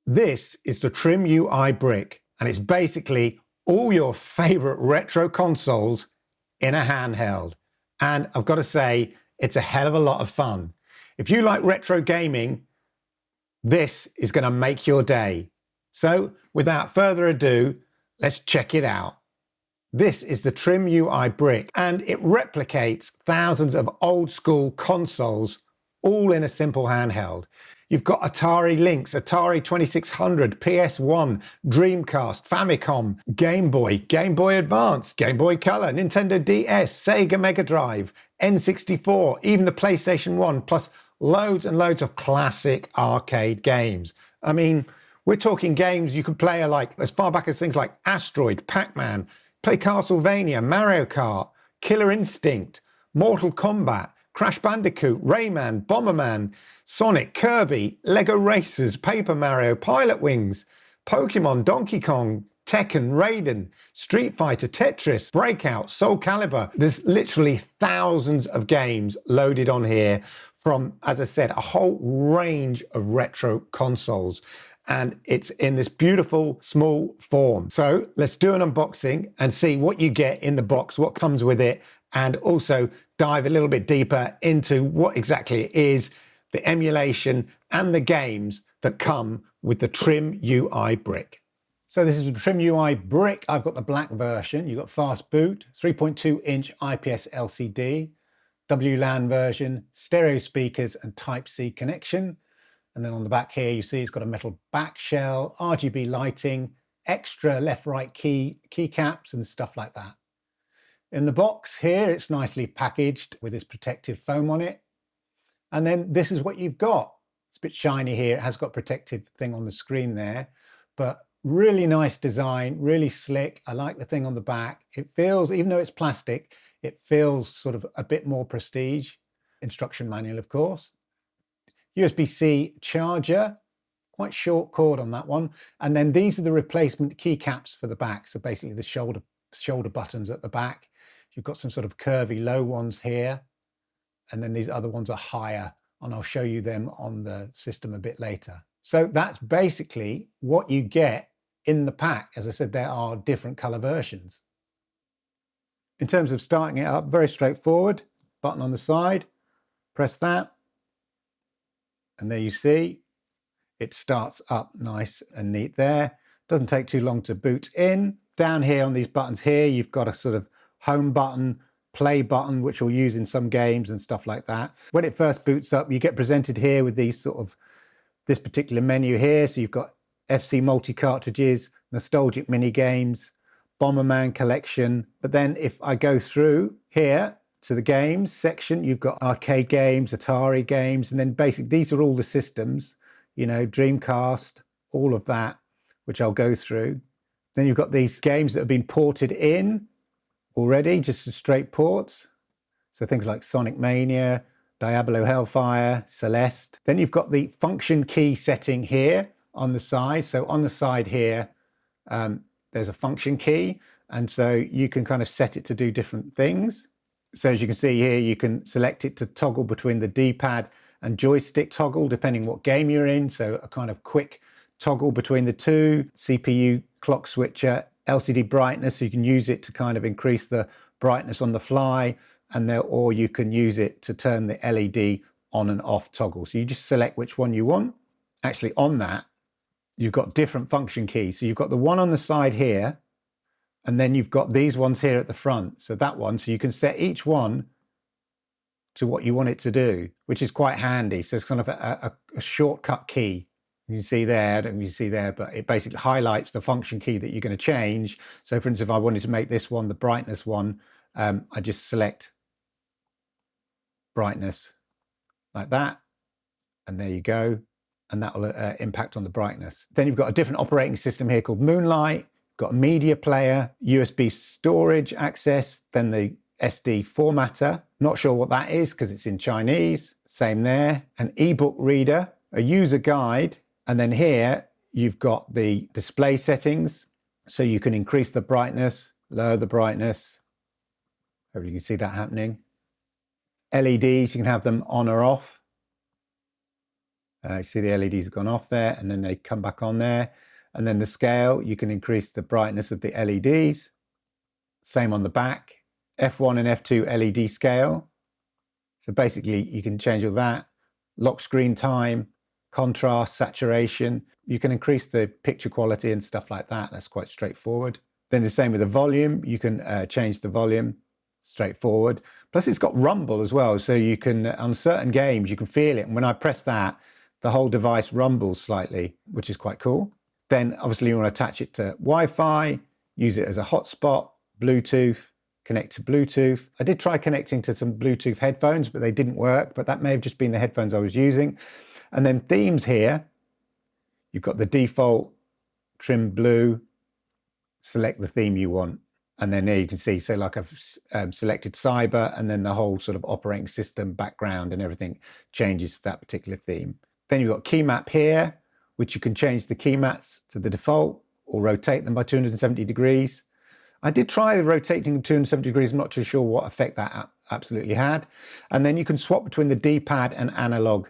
This is the Trimui Brick, and it's basically all your favorite retro consoles in a handheld. And I've got to say, it's a hell of a lot of fun. If you like retro gaming, this is going to make your day. So without further ado, let's check it out. This is the Trimui Brick, and it replicates thousands of old school consoles all in a simple handheld. You've got Atari Lynx, Atari 2600, PS1, Dreamcast, Famicom, Game Boy Advance, Game Boy Color, Nintendo DS, Sega Mega Drive, N64, even the PlayStation 1, plus loads and loads of classic arcade games. I mean, we're talking games you could play like as far back as things like Asteroid, Pac-Man, play Castlevania, Mario Kart, Killer Instinct, Mortal Kombat, Crash Bandicoot, Rayman, Bomberman, Sonic, Kirby, Lego Racers, Paper Mario, Pilot Wings, Pokemon, Donkey Kong, Tekken, Raiden, Street Fighter, Tetris, Breakout, Soul Calibur. There's literally thousands of games loaded on here from, as I said, a whole range of retro consoles. And it's in this beautiful small form. So let's do an unboxing and see what you get in the box, what comes with it, and also dive a little bit deeper into what exactly it is, the emulation and the games that come with the Trimui Brick. So this is the Trimui Brick. I've got the black version. You've got fast boot, 3.2-inch IPS LCD, WLAN version, stereo speakers and Type-C connection. And then on the back here, you see it's got a metal back shell, RGB lighting, extra left-right keycaps and stuff like that. In the box here, it's nicely packaged with this protective foam on it. And then this is what you've got. It's a bit shiny here. It has got a protective thing on the screen there, but really nice design, really slick. I like the thing on the back. It feels, even though it's plastic, it feels sort of a bit more prestige. Instruction manual, of course. USB-C charger, quite short cord on that one. And then these are the replacement keycaps for the back. So basically the shoulder buttons at the back. You've got some sort of curvy low ones here. And then these other ones are higher. And I'll show you them on the system a bit later. So that's basically what you get in the pack. As I said, there are different color versions. In terms of starting it up, very straightforward. Button on the side, press that. And there you see, it starts up nice and neat there. Doesn't take too long to boot in. Down here on these buttons here, you've got a sort of home button, play button, which you'll use in some games and stuff like that. When it first boots up, you get presented here with these sort of, this particular menu here. So you've got FC multi-cartridges, nostalgic mini games, Bomberman collection. But then if I go through here, to the games section, you've got arcade games, Atari games, and then basically these are all the systems, you know, Dreamcast, all of that, which I'll go through. Then you've got these games that have been ported in already, just as straight ports. So things like Sonic Mania, Diablo Hellfire, Celeste. Then you've got the function key setting here on the side. So on the side here, there's a function key. And so you can kind of set it to do different things. So as you can see here, you can select it to toggle between the D-pad and joystick toggle, depending what game you're in. So a kind of quick toggle between the two. CPU clock switcher, LCD brightness, so you can use it to kind of increase the brightness on the fly, and there, or you can use it to turn the LED on and off toggle. So you just select which one you want. Actually on that, you've got different function keys. So you've got the one on the side here, and then you've got these ones here at the front. So that one, so you can set each one to what you want it to do, which is quite handy. So it's kind of a shortcut key. You can see there, and you see there, but it basically highlights the function key that you're going to change. So for instance, if I wanted to make this one the brightness one, I just select brightness like that. And there you go. And that will impact on the brightness. Then you've got a different operating system here called Moonlight. Got a media player, USB storage access, then the SD formatter. Not sure what that is because it's in Chinese. Same there. An ebook reader, a user guide, and then here you've got the display settings. So you can increase the brightness, lower the brightness. Hopefully you can see that happening. LEDs, you can have them on or off. You see the LEDs have gone off there and then they come back on there. And then the scale, you can increase the brightness of the LEDs. Same on the back. F1 and F2 LED scale. So basically you can change all that. Lock screen time, contrast, saturation. You can increase the picture quality and stuff like that. That's quite straightforward. Then the same with the volume. You can change the volume, straightforward. Plus it's got rumble as well. So you can, on certain games, you can feel it. And when I press that, the whole device rumbles slightly, which is quite cool. Then obviously you want to attach it to Wi-Fi, use it as a hotspot, Bluetooth, connect to Bluetooth. I did try connecting to some Bluetooth headphones, but they didn't work. But that may have just been the headphones I was using. And then themes here, you've got the default trim blue, select the theme you want. And then there you can see, so like I've selected cyber, and then the whole sort of operating system background and everything changes to that particular theme. Then you've got key map here, which you can change the key mats to the default or rotate them by 270 degrees. I did try rotating 270 degrees. I'm not too sure what effect that absolutely had. And then you can swap between the D-pad and analog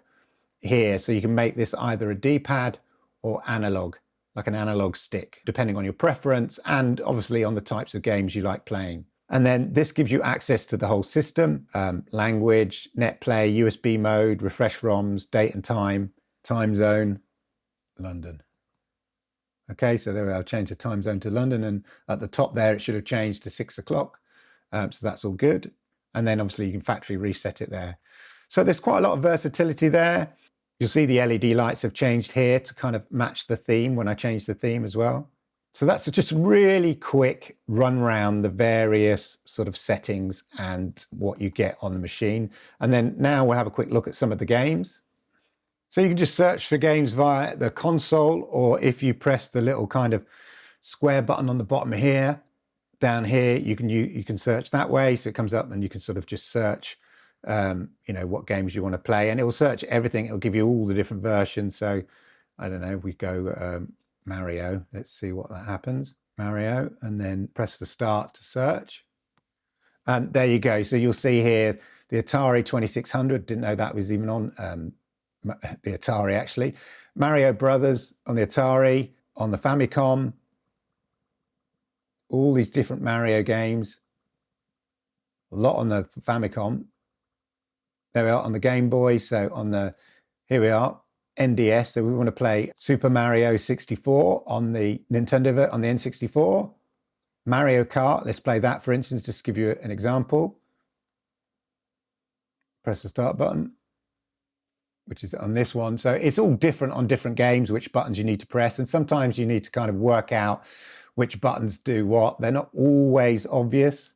here. So you can make this either a D-pad or analog, like an analog stick, depending on your preference and obviously on the types of games you like playing. And then this gives you access to the whole system, language, net play, USB mode, refresh ROMs, date and time, time zone, London. Okay, so there I'll change the time zone to London, and at the top there it should have changed to 6 o'clock. So that's all good. And then obviously you can factory reset it there. So there's quite a lot of versatility there. You'll see the LED lights have changed here to kind of match the theme when I change the theme as well. So that's just a really quick run around the various sort of settings and what you get on the machine. And then now we'll have a quick look at some of the games. So you can just search for games via the console, or if you press the little kind of square button on the bottom here, down here, you can search that way. So it comes up and you can sort of just search, what games you want to play, and it will search everything. It'll give you all the different versions. So I don't know, if we go Mario, let's see what that happens. Mario, and then press the start to search. And there you go. So you'll see here the Atari 2600. Didn't know that was even on the Atari actually. Mario Brothers on the Atari, on the Famicom, all these different Mario games, a lot on the Famicom. There we are on the Game Boy. So here we are, NDS. So we want to play Super Mario 64 on the Nintendo, on the N64. Mario Kart, let's play that for instance, just to give you an example. Press the start button, which is on this one. So it's all different on different games, which buttons you need to press. And sometimes you need to kind of work out which buttons do what. They're not always obvious,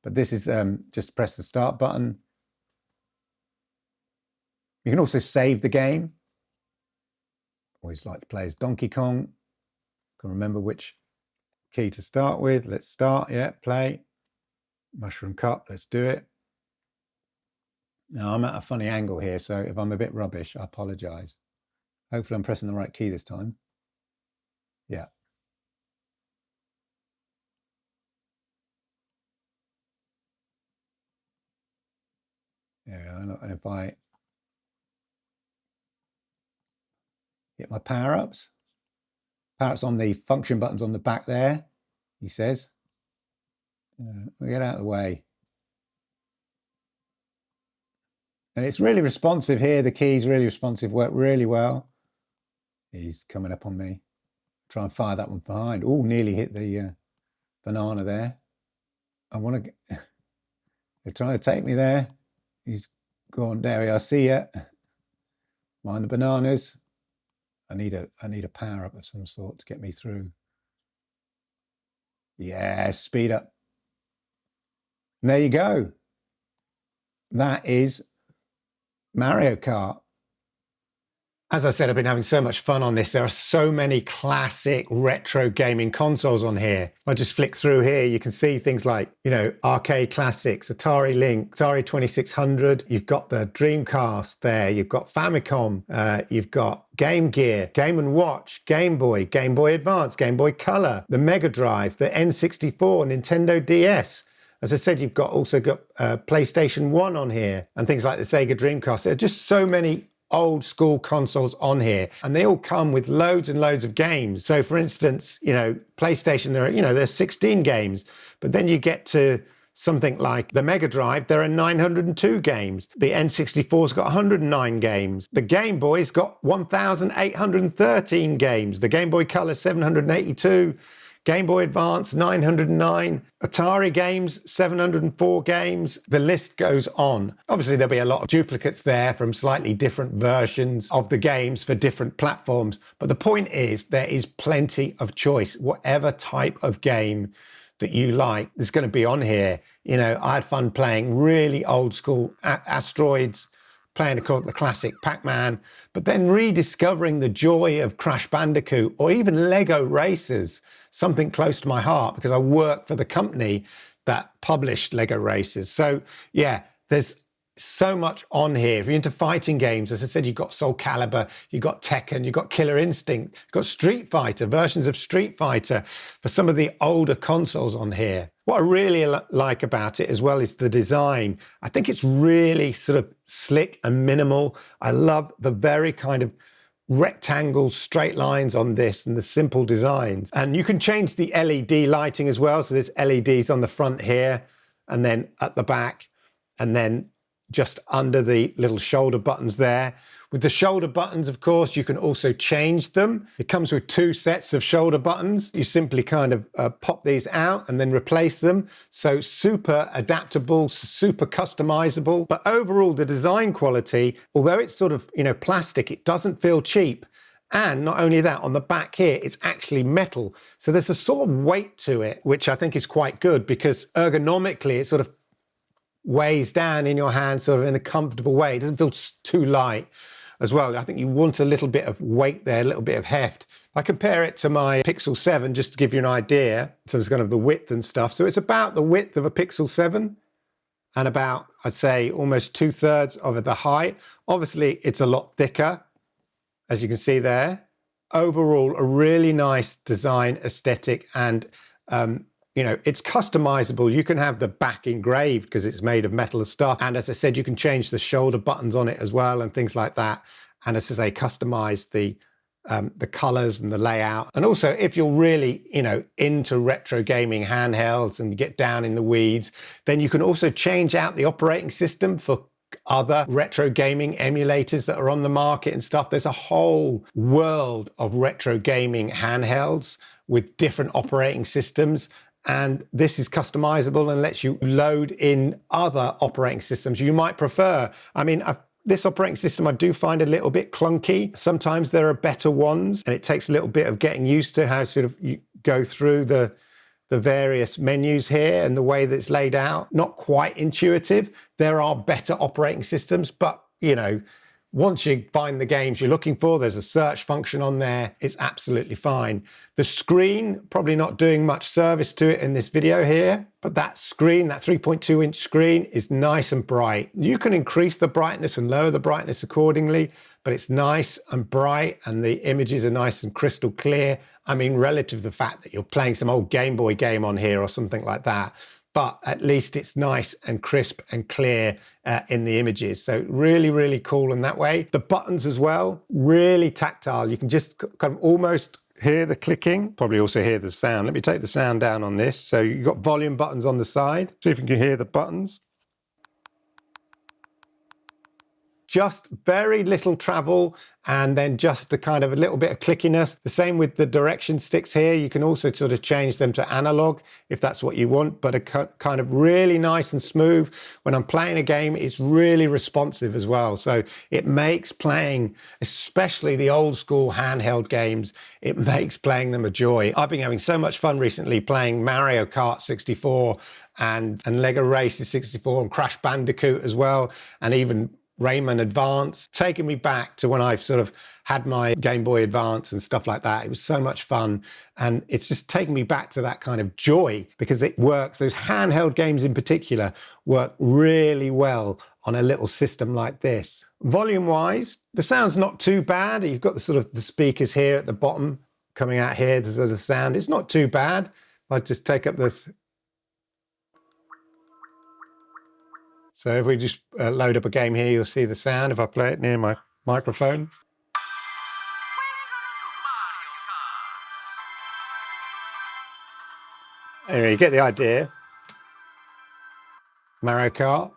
but this is just press the start button. You can also save the game. Always like to play as Donkey Kong. Can remember which key to start with. Let's start, yeah, play. Mushroom Cup, let's do it. Now I'm at a funny angle here, so if I'm a bit rubbish, I apologize. Hopefully I'm pressing the right key this time. Yeah. Yeah, and if I hit my power-ups on the function buttons on the back there, he says. We'll get out of the way. And it's really responsive here. The key's really responsive, work really well. He's coming up on me. Try and fire that one behind. Oh, nearly hit the banana there. I want to get... They're trying to take me there. He's gone, there we are, see ya. Mind the bananas. I need a power up of some sort to get me through. Yeah, speed up. And there you go. That is Mario Kart. As I said, I've been having so much fun on this. There are so many classic retro gaming consoles on here. If I just flick through here, you can see things like, arcade classics, Atari Lynx, Atari 2600. You've got the Dreamcast there. You've got Famicom. You've got Game Gear, Game & Watch, Game Boy Advance, Game Boy Color, the Mega Drive, the N64, Nintendo DS. As I said, you've also got PlayStation 1 on here and things like the Sega Dreamcast. There are just so many old school consoles on here, and they all come with loads and loads of games. So for instance, PlayStation, there's 16 games, but then you get to something like the Mega Drive, there are 902 games. The N64's got 109 games. The Game Boy's got 1,813 games. The Game Boy Color, 782. Game Boy Advance, 909. Atari games, 704 games. The list goes on. Obviously, there'll be a lot of duplicates there from slightly different versions of the games for different platforms. But the point is, there is plenty of choice. Whatever type of game that you like is going to be on here. I had fun playing really old school Asteroids, playing the classic Pac-Man, but then rediscovering the joy of Crash Bandicoot or even Lego Racers, something close to my heart because I work for the company that published Lego Racers. So yeah, there's so much on here. If you're into fighting games, as I said, you've got Soul Calibur, you've got Tekken, you've got Killer Instinct, you've got Street Fighter, versions of Street Fighter for some of the older consoles on here. What I really like about it as well is the design. I think it's really sort of slick and minimal. I love the very kind of rectangle straight lines on this and the simple designs. And you can change the LED lighting as well. So there's LEDs on the front here and then at the back and then just under the little shoulder buttons there. With the shoulder buttons, of course, you can also change them. It comes with 2 sets of shoulder buttons. You simply kind of pop these out and then replace them. So super adaptable, super customizable. But overall, the design quality, although it's sort of, plastic, it doesn't feel cheap. And not only that, on the back here, it's actually metal. So there's a sort of weight to it, which I think is quite good because ergonomically, it sort of weighs down in your hand sort of in a comfortable way. It doesn't feel too light as well. I think you want a little bit of weight there, a little bit of heft. I compare it to my Pixel 7 just to give you an idea. So it's kind of the width and stuff. So it's about the width of a Pixel 7 and about, I'd say, almost 2/3 of the height. Obviously, it's a lot thicker, as you can see there. Overall, a really nice design aesthetic and it's customizable. You can have the back engraved because it's made of metal and stuff. And as I said, you can change the shoulder buttons on it as well and things like that. And as I say, customize the colors and the layout. And also, if you're really, into retro gaming handhelds and get down in the weeds, then you can also change out the operating system for other retro gaming emulators that are on the market and stuff. There's a whole world of retro gaming handhelds with different operating systems. And this is customizable and lets you load in other operating systems you might prefer. I mean, this operating system I do find a little bit clunky. Sometimes there are better ones, and it takes a little bit of getting used to how sort of you go through the various menus here and the way that it's laid out. Not quite intuitive. There are better operating systems, but, once you find the games you're looking for, there's a search function on there. It's absolutely fine. The screen, probably not doing much service to it in this video here, but that screen, that 3.2-inch screen is nice and bright. You can increase the brightness and lower the brightness accordingly, but it's nice and bright and the images are nice and crystal clear. I mean, relative to the fact that you're playing some old Game Boy game on here or something like that. But at least it's nice and crisp and clear in the images. So really, really cool in that way. The buttons as well, really tactile. You can just kind of almost hear the clicking, probably also hear the sound. Let me take the sound down on this. So you've got volume buttons on the side. See if you can hear the buttons. Just very little travel and then just a kind of a little bit of clickiness. The same with the direction sticks here. You can also sort of change them to analog if that's what you want, but a kind of really nice and smooth. When I'm playing a game, it's really responsive as well. So it makes playing, especially the old school handheld games, it makes playing them a joy. I've been having so much fun recently playing Mario Kart 64 and Lego Racers 64 and Crash Bandicoot as well, and even Rayman Advance, taking me back to when I've sort of had my Game Boy Advance and stuff like that. It was so much fun. And it's just taken me back to that kind of joy because it works. Those handheld games in particular work really well on a little system like this. Volume-wise, the sound's not too bad. You've got the sort of the speakers here at the bottom coming out here. The sort of sound. It's not too bad. If I just take up this. So if we just load up a game here, you'll see the sound if I play it near my microphone. Anyway, you get the idea. Mario Kart.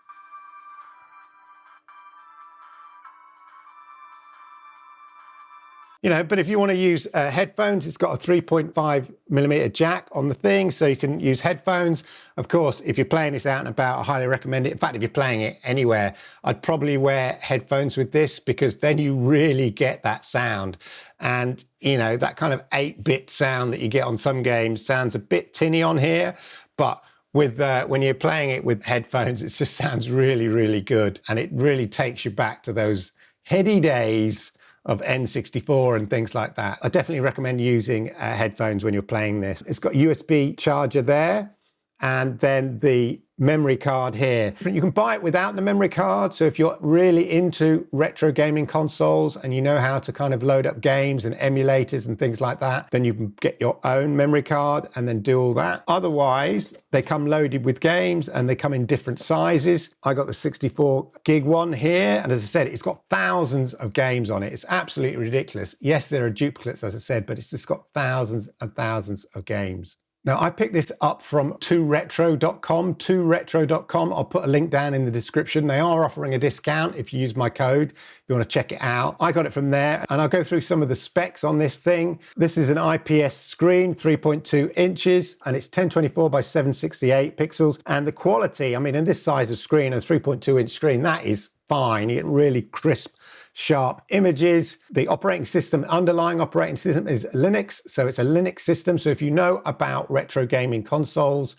You know, but if you want to use headphones, it's got a 3.5mm jack on the thing, so you can use headphones. Of course, if you're playing this out and about, I highly recommend it. In fact, if you're playing it anywhere, I'd probably wear headphones with this, because then you really get that sound. And, you know, that kind of 8-bit sound that you get on some games sounds a bit tinny on here, but with when you're playing it with headphones, it just sounds really, really good. And it really takes you back to those heady days of N64 and things like that. I definitely recommend using headphones when you're playing this. It's got USB charger there, and then the memory card here. You can buy it without the memory card, so if you're really into retro gaming consoles and you know how to kind of load up games and emulators and things like that, then you can get your own memory card and then do all that. Otherwise, they come loaded with games and they come in different sizes. I got the 64 gig one here, and as I said, it's got thousands of games on it. It's absolutely ridiculous. Yes, there are duplicates, as I said, but it's just got thousands and thousands of games. Now, I picked this up from 2retro.com, 2retro.com. I'll put a link down in the description. They are offering a discount if you use my code, if you want to check it out. I got it from there, and I'll go through some of the specs on this thing. This is an IPS screen, 3.2 inches, and it's 1024 by 768 pixels. And the quality, I mean, in this size of screen, a 3.2 inch screen, that is fine. You get really crisp, sharp images. The operating system, underlying operating system is Linux. So it's a Linux system. So if you know about retro gaming consoles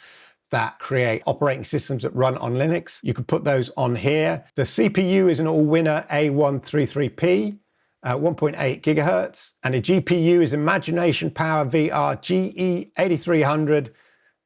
that create operating systems that run on Linux, you can put those on here. The CPU is an all-winner A133P, 1.8 gigahertz. And the GPU is Imagination Power VR GE8300,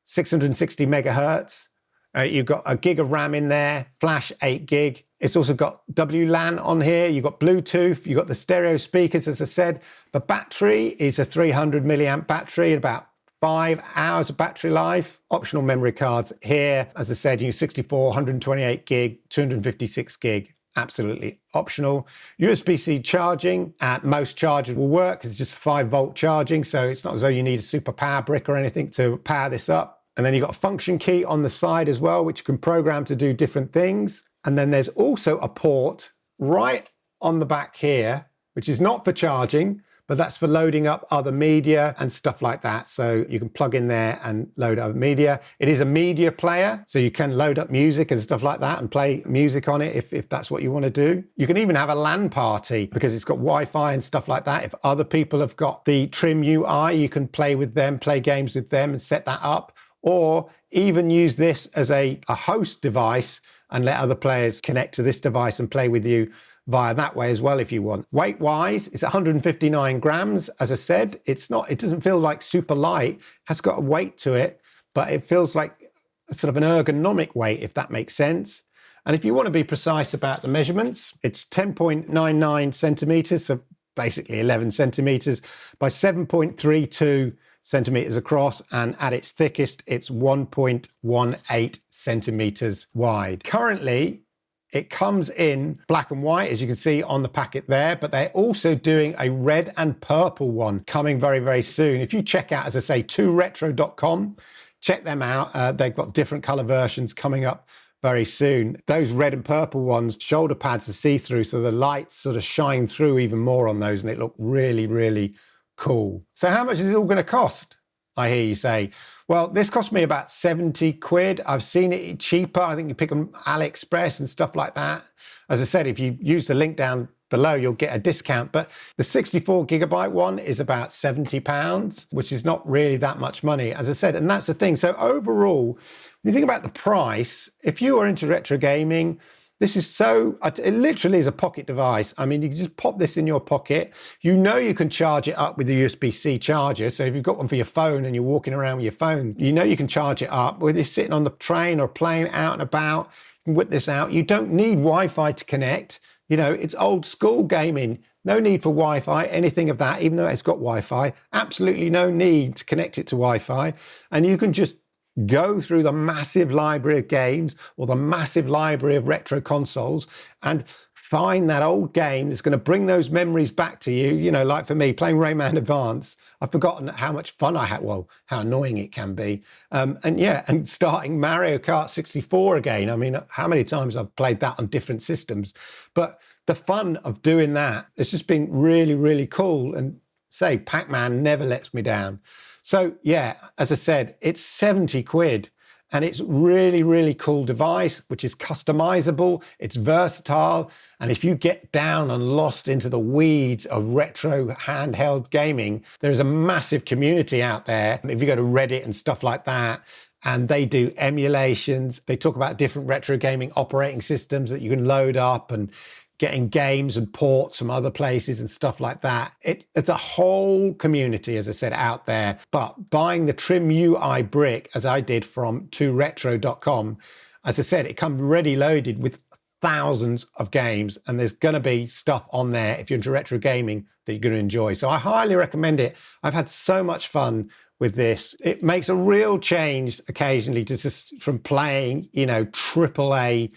660 megahertz. You've got a gig of RAM in there, flash 8 gig. It's also got WLAN on here. You've got Bluetooth. You've got the stereo speakers, as I said. The battery is a 300 milliamp battery, about 5 hours of battery life. Optional memory cards here. As I said, you use 64, 128 gig, 256 gig. Absolutely optional. USB-C charging. Most chargers will work because it's just 5-volt charging. So it's not as though you need a super power brick or anything to power this up. And then you've got a function key on the side as well, which you can program to do different things. And then there's also a port right on the back here, which is not for charging, but that's for loading up other media and stuff like that. So you can plug in there and load up media. It is a media player, so you can load up music and stuff like that and play music on it if that's what you want to do. You can even have a LAN party because it's got Wi-Fi and stuff like that. If other people have got the Trimui, you can play with them, play games with them and set that up. Or even use this as a host device and let other players connect to this device and play with you via that way as well if you want. Weight-wise, it's 159 grams. As I said, it doesn't feel like super light. It has got a weight to it, but it feels like sort of an ergonomic weight, if that makes sense. And if you want to be precise about the measurements, it's 10.99 centimeters, so basically 11 centimeters by 7.32 centimeters across, and at its thickest, it's 1.18 centimeters wide. Currently, it comes in black and white, as you can see on the packet there, but they're also doing a red and purple one coming very, very soon. If you check out, as I say, 2retro.com, check them out. They've got different color versions coming up very soon. Those red and purple ones, shoulder pads are see-through, so the lights sort of shine through even more on those, and they look really, really cool. So how much is it all going to cost? I hear you say. Well, this cost me about 70 quid. I've seen it cheaper. I think you pick on AliExpress and stuff like that. As I said, if you use the link down below, you'll get a discount. But the 64 gigabyte one is about £70, which is not really that much money, as I said. And that's the thing. So overall, when you think about the price, if you are into retro gaming, this is it literally is a pocket device. I mean, you can just pop this in your pocket. You know you can charge it up with a USB-C charger. So if you've got one for your phone and you're walking around with your phone, you know you can charge it up. Whether you're sitting on the train or plane out and about, you can whip this out. You don't need Wi-Fi to connect. You know, it's old school gaming. No need for Wi-Fi, anything of that, even though it's got Wi-Fi. Absolutely no need to connect it to Wi-Fi. And you can just go through the massive library of games or the massive library of retro consoles and find that old game that's going to bring those memories back to you. You know, like for me, playing Rayman Advance, I've forgotten how much fun I had, well, how annoying it can be. And starting Mario Kart 64 again. I mean, how many times I've played that on different systems. But the fun of doing that, it's just been really, really cool. And say, Pac-Man never lets me down. So yeah, as I said, it's 70 quid. And it's really, really cool device, which is customizable, it's versatile. And if you get down and lost into the weeds of retro handheld gaming, there's a massive community out there. If you go to Reddit and stuff like that, and they do emulations, they talk about different retro gaming operating systems that you can load up and getting games and ports from other places and stuff like that. It's a whole community, as I said, out there. But buying the Trimui Brick, as I did from 2retro.com, as I said, it comes ready loaded with thousands of games, and there's going to be stuff on there, if you're into retro gaming, that you're going to enjoy. So I highly recommend it. I've had so much fun with this. It makes a real change occasionally to just from playing, you know, AAA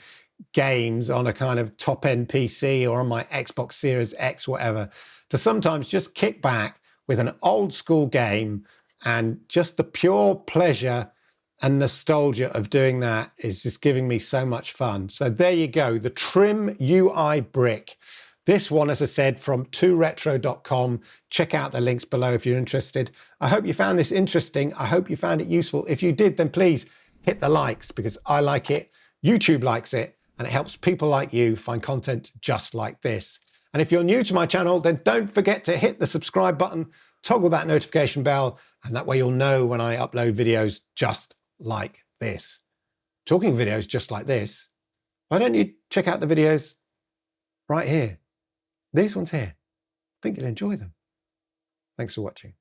games on a kind of top-end PC or on my Xbox Series X, whatever, to sometimes just kick back with an old school game, and just the pure pleasure and nostalgia of doing that is just giving me so much fun. So there you go, the Trimui Brick. This one, as I said, from 2retro.com. Check out the links below if you're interested. I hope you found this interesting. I hope you found it useful. If you did, then please hit the likes, because I like it, YouTube likes it, and it helps people like you find content just like this. And if you're new to my channel, then don't forget to hit the subscribe button, toggle that notification bell, and that way you'll know when I upload videos just like this. Talking videos just like this, why don't you check out the videos right here? These ones here. I think you'll enjoy them. Thanks for watching.